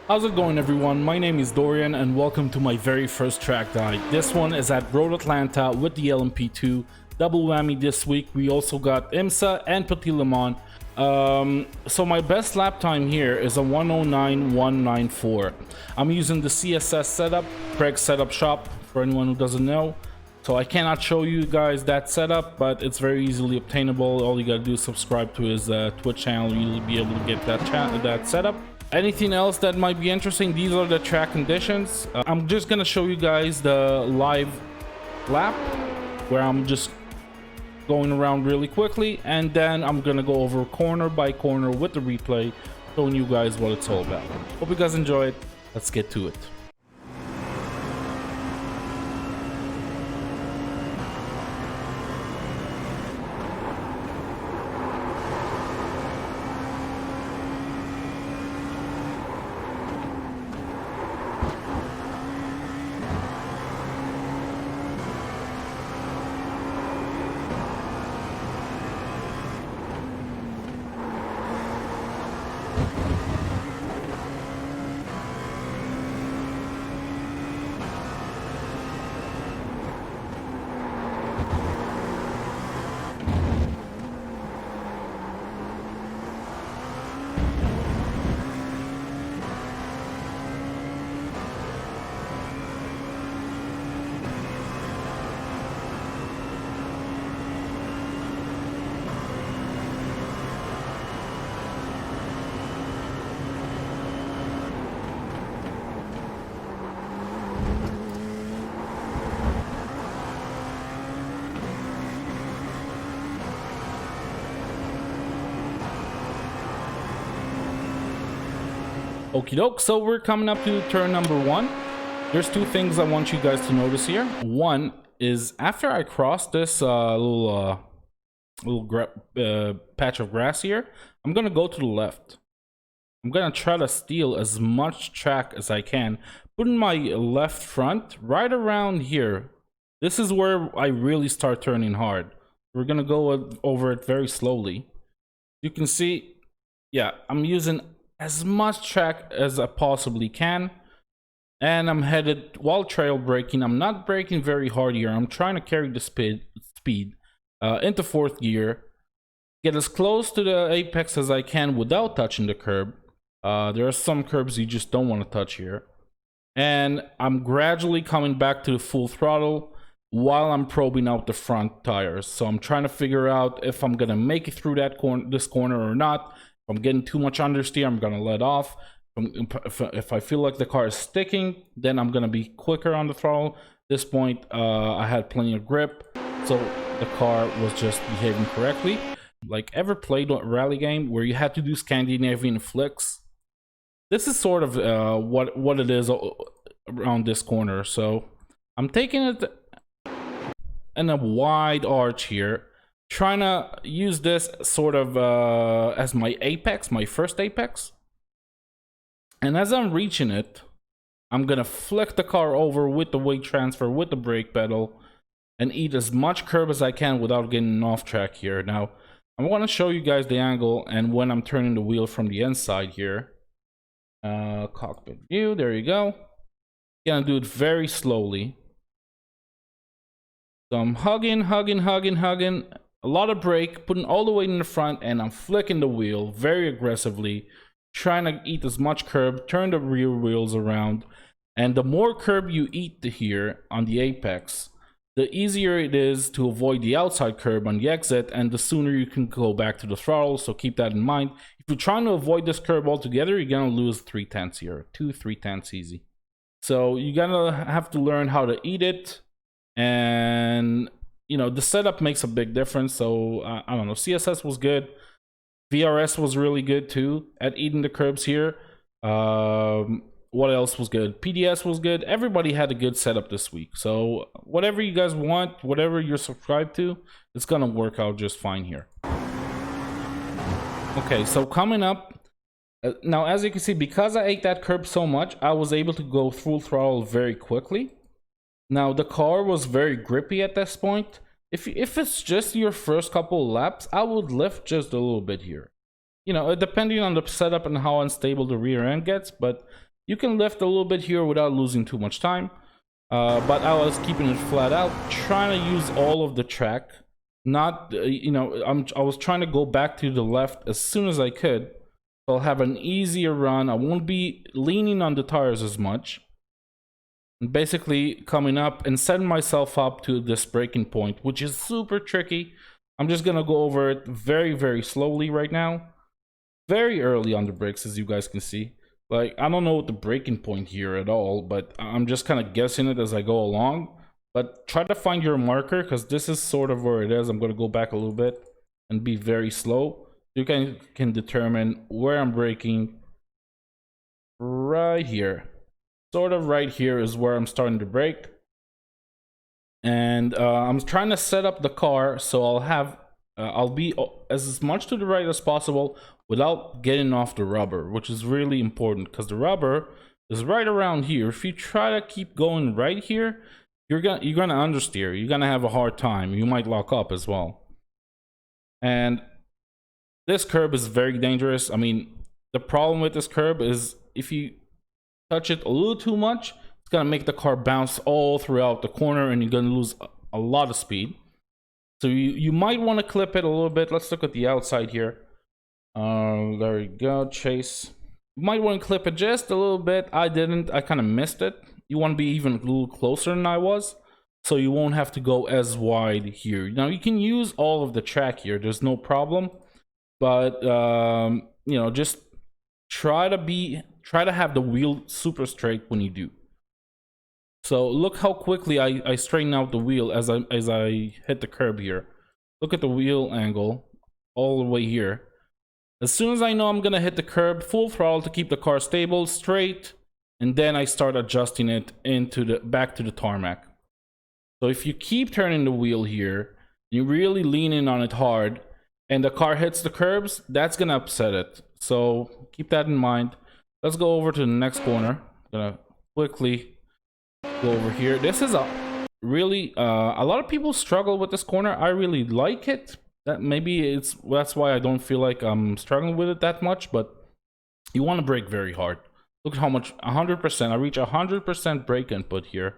How's it going, everyone? My name is Dorian and welcome to my very first track guide. This one is at Road Atlanta with the LMP2. Double whammy this week. We also got IMSA and Petit Le Mans. So my best lap time here is a 109.194. I'm using the CSS setup, Craig's setup shop, for anyone who doesn't know. So I cannot show you guys that setup, but it's very easily obtainable. All you gotta do is subscribe to his Twitch channel. You'll be able to get that setup. Anything else that might be interesting, these are the track conditions. I'm just gonna show you guys the live lap where I'm just going around really quickly, and then I'm gonna go over corner by corner with the replay, showing you guys what it's all about. Hope you guys enjoy it. Let's get to it. Okie doke, so we're coming up to turn number 1. There's two things I want you guys to notice here. One is after I cross this little patch of grass here, I'm gonna go to the left. I'm gonna try to steal as much track as I can, putting my left front right around here. This is where I really start turning hard. We're gonna go over it very slowly. You can see, yeah, I'm using as much track as I possibly can, and I'm headed while trail braking. I'm not braking very hard here. I'm trying to carry the speed into 4th gear, get as close to the apex as I can without touching the curb. There are some curbs you just don't want to touch here, and I'm gradually coming back to the full throttle while I'm probing out the front tires. So I'm trying to figure out if I'm gonna make it through this corner or not. If I'm getting too much understeer, I'm gonna let off. If I feel like the car is sticking, then I'm gonna be quicker on the throttle. At this point, I had plenty of grip, so the car was just behaving correctly. Like, ever played a rally game where you had to do Scandinavian flicks? This is sort of what it is around this corner. So I'm taking it in a wide arch here, trying to use this sort of as my apex, my first apex. And as I'm reaching it, I'm gonna flick the car over with the weight transfer, with the brake pedal, and eat as much curb as I can without getting off track here. Now, I want to show you guys the angle and when I'm turning the wheel from the inside here. Cockpit view, there you go. Gonna do it very slowly. So I'm hugging, a lot of brake, putting all the weight in the front, and I'm flicking the wheel very aggressively, trying to eat as much curb, turn the rear wheels around. And the more curb you eat here on the apex, the easier it is to avoid the outside curb on the exit, and the sooner you can go back to the throttle. So keep that in mind. If you're trying to avoid this curb altogether, you're gonna lose 3/10 here, 2-3/10 easy. So you're gonna have to learn how to eat it, and you know, the setup makes a big difference. So I don't know, CSS was good, VRS was really good too at eating the curbs here. What else was good? PDS was good. Everybody had a good setup this week. So whatever you guys want, whatever you're subscribed to, it's gonna work out just fine here. Okay, so coming up now, as you can see, because I ate that curb so much, I was able to go full throttle very quickly. Now, the car was very grippy at this point. If it's just your first couple of laps, I would lift just a little bit here. You know, depending on the setup and how unstable the rear end gets, but You can lift a little bit here without losing too much time. But I was keeping it flat out, trying to use all of the track. Not, you know, I was trying to go back to the left as soon as I could. So I'll have an easier run. I won't be leaning on the tires as much. And basically coming up and setting myself up to this braking point, which is super tricky. I'm just gonna go over it very, very slowly right now. Very early on the brakes, as you guys can see. Like, I don't know what the braking point here at all, but I'm just kind of guessing it as I go along. But try to find your marker, because this is sort of where it is. I'm going to go back a little bit and be very slow. You can determine where I'm braking. Right here. Sort of right here is where I'm starting to brake. And I'm trying to set up the car so I'll be as much to the right as possible without getting off the rubber, which is really important because the rubber is right around here. If you try to keep going right here, you're gonna understeer. You're gonna have a hard time. You might lock up as well. And this curb is very dangerous. I mean, the problem with this curb is if you touch it a little too much, it's gonna make the car bounce all throughout the corner and you're gonna lose a lot of speed. So you might want to clip it a little bit. Let's look at the outside here. There you go, Chase. You might want to clip it just a little bit. I didn't. I kind of missed it. You want to be even a little closer than I was, so you won't have to go as wide here. Now you can use all of the track here. There's no problem, but you know, just try to have the wheel super straight when you do. So look how quickly I straighten out the wheel as I hit the curb here. Look at the wheel angle all the way here. As soon as I know I'm gonna hit the curb, full throttle to keep the car stable, straight, and then I start adjusting it back to the tarmac. So if you keep turning the wheel here, you really lean in on it hard, and the car hits the curbs, that's gonna upset it. So keep that in mind. Let's go over to the next corner. I'm gonna quickly go over here. This is a really a lot of people struggle with this corner. I really like it. That's why I don't feel like I'm struggling with it that much, but you want to brake very hard. Look at how much, 100%. I reach 100% brake input here.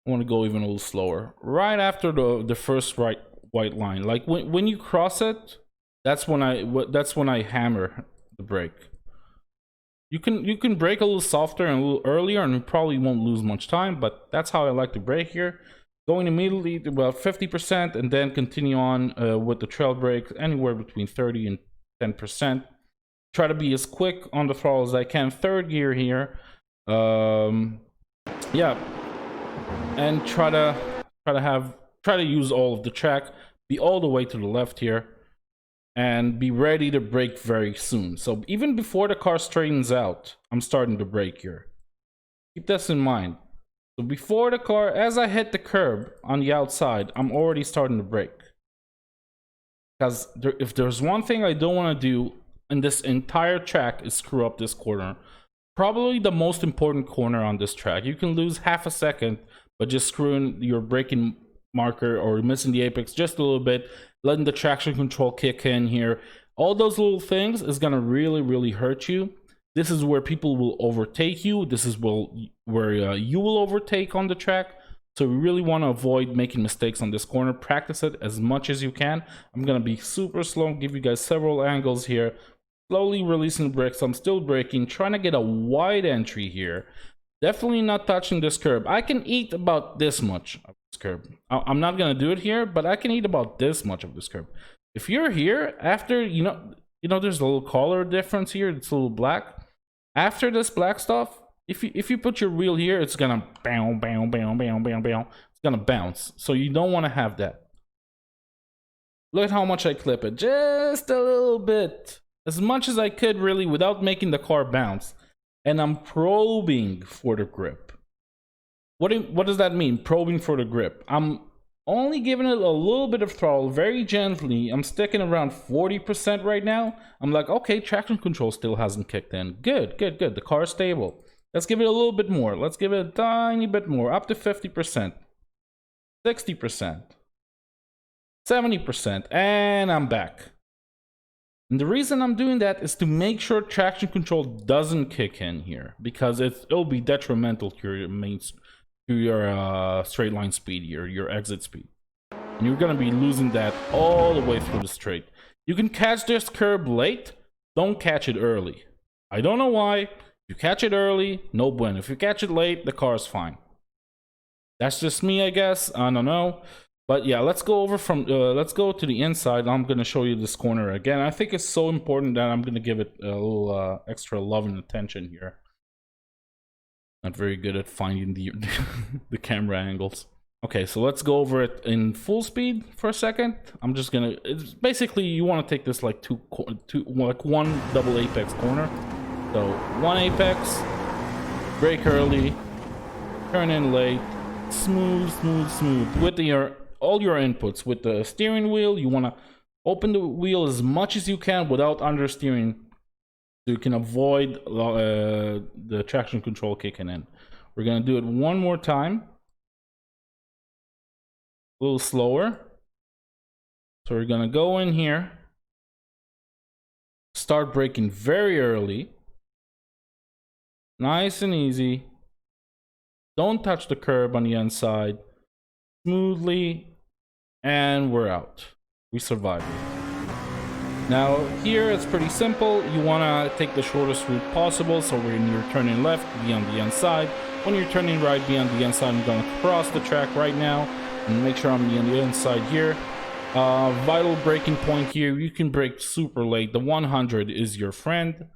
I want to go even a little slower. Right after the first white line, like when you cross it, that's when I hammer the brake. You can brake a little softer and a little earlier, and you probably won't lose much time. But that's how I like to brake here. Going immediately to about 50%, and then continue on with the trail brake, anywhere between 30 and 10%. Try to be as quick on the throttle as I can. Third gear here, yeah, and try to use all of the track. Be all the way to the left here, and be ready to brake very soon. So even before the car straightens out, I'm starting to brake here. Keep this in mind. So before the car, as I hit the curb on the outside, I'm already starting to brake. Because if there's one thing I don't want to do in this entire track is screw up this corner. Probably the most important corner on this track. You can lose half a second, but just screwing your braking marker or missing the apex just a little bit, letting the traction control kick in here. All those little things is going to really, really hurt you. This is where people will overtake you. This is where you will overtake on the track. So we really want to avoid making mistakes on this corner. Practice it as much as you can. I'm going to be super slow, give you guys several angles here. Slowly releasing the brakes. I'm still braking, trying to get a wide entry here. Definitely not touching this curb. I can eat about this much of this curb. I'm not going to do it here, but I can eat about this much of this curb. If you're here, after, you know, there's a little color difference here. It's a little black. After this black stuff, if you put your wheel here, it's gonna bounce, bounce, bounce, bounce, bounce, bounce. It's gonna bounce. So you don't want to have that. Look at how much I clip it. Just a little bit. As much as I could, really, without making the car bounce. And I'm probing for the grip. What does that mean? Probing for the grip. I'm only giving it a little bit of throttle, very gently. I'm sticking around 40% right now. I'm like, okay, traction control still hasn't kicked in. Good, good, good. The car's stable. Let's give it a little bit more. Let's give it a tiny bit more, up to 50%, 60%, 70%, and I'm back. And the reason I'm doing that is to make sure traction control doesn't kick in here, because it'll be detrimental to your straight line speed here, your exit speed. And you're gonna be losing that all the way through the straight. You can catch this curb late, don't catch it early. I don't know why. If you catch it early, no bueno. If you catch it late, the car's fine. That's just me, I guess. I don't know. But yeah, let's go over from let's go to the inside. I'm gonna show you this corner again. I think it's so important that I'm gonna give it a little extra love and attention here. Not very good at finding the the camera angles. Okay, so let's go over it in full speed for a second. I'm just gonna. It's basically you want to take this like like one double apex corner. So one apex, brake early, turn in late, smooth, smooth, smooth with all your inputs. With the steering wheel, you want to open the wheel as much as you can without understeering, so you can avoid the traction control kicking in. We're gonna do it one more time, a little slower. So we're gonna go in here, start braking very early, nice and easy. Don't touch the curb on the inside, smoothly. And we're out. We survived. Now here it's pretty simple. You want to take the shortest route possible. So when you're turning left, be on the inside. When you're turning right, be on the inside. I'm going to cross the track right now and make sure I'm on the inside here. Vital braking point here. You can brake super late. The 100 is your friend.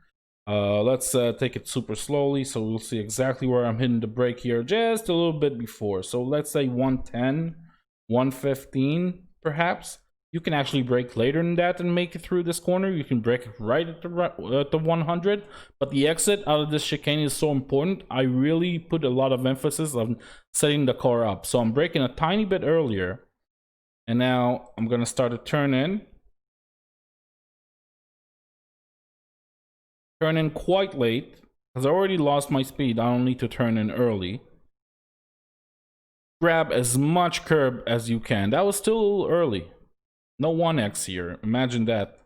Let's take it super slowly so we'll see exactly where I'm hitting the brake here just a little bit before. So let's say 110. 115 perhaps. You can actually brake later than that and make it through this corner. You can brake right at the 100, but the exit out of this chicane is so important. I really put a lot of emphasis on setting the car up. So I'm braking a tiny bit earlier, and now I'm gonna start a turn in quite late because I already lost my speed. I don't need to turn in early. Grab as much curb as you can. That was still early. No 1x here. Imagine that.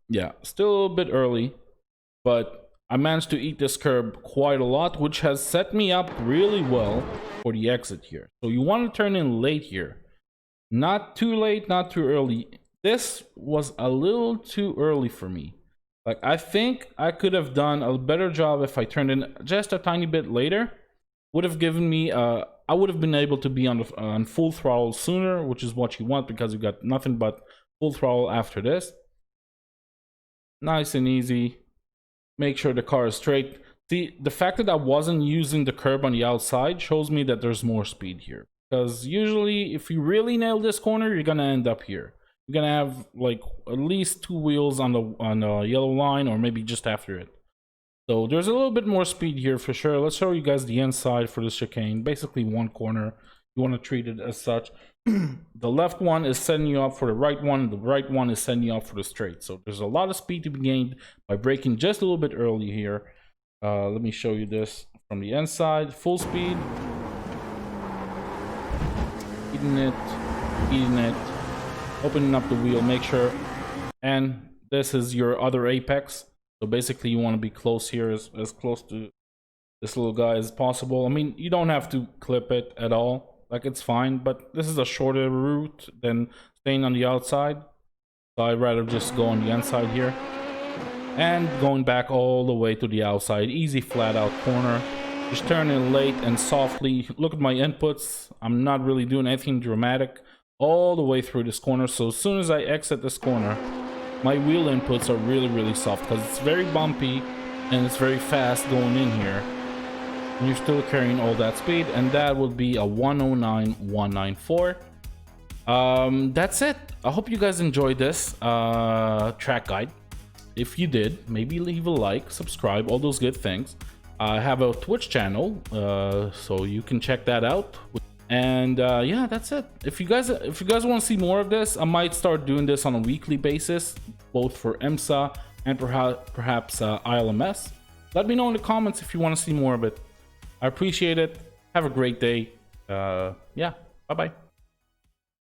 Yeah, still a little bit early, but I managed to eat this curb quite a lot, which has set me up really well for the exit here. So you want to turn in late here. Not too late, not too early. This was a little too early for me. Like, I think I could have done a better job if I turned in just a tiny bit later. Would have given me I would have been able to be on full throttle sooner, which is what you want because you got nothing but full throttle after this. Nice and easy. Make sure the car is straight. See, the fact that I wasn't using the curb on the outside shows me that there's more speed here, because usually if you really nail this corner, you're gonna end up here. You're gonna have like at least 2 wheels on the yellow line, or maybe just after it. So there's a little bit more speed here for sure. Let's show you guys the inside for this chicane. Basically one corner. You want to treat it as such. The left one is setting you up for the right one. The right one is setting you up for the straight. So there's a lot of speed to be gained by braking just a little bit early here. Let me show you this from the inside. Full speed. Eating it. Opening up the wheel, make sure. And this is your other apex. So basically you want to be close here, as close to this little guy as possible. I mean, you don't have to clip it at all. Like, it's fine, but this is a shorter route than staying on the outside. So I'd rather just go on the inside here. And going back all the way to the outside. Easy flat out corner. Just turn in late and softly. Look at my inputs. I'm not really doing anything dramatic all the way through this corner. So as soon as I exit this corner, my wheel inputs are really soft because it's very bumpy and it's very fast going in here. And you're still carrying all that speed, and that would be a 109.194. That's it. I hope you guys enjoyed this track guide. If you did, maybe leave a like, subscribe, all those good things. I have a Twitch channel, so you can check that out. And yeah, that's it. If you guys want to see more of this, I might start doing this on a weekly basis, both for IMSA and perhaps ILMS. Let me know in the comments if you want to see more of it. I appreciate it. Have a great day. Yeah, bye bye.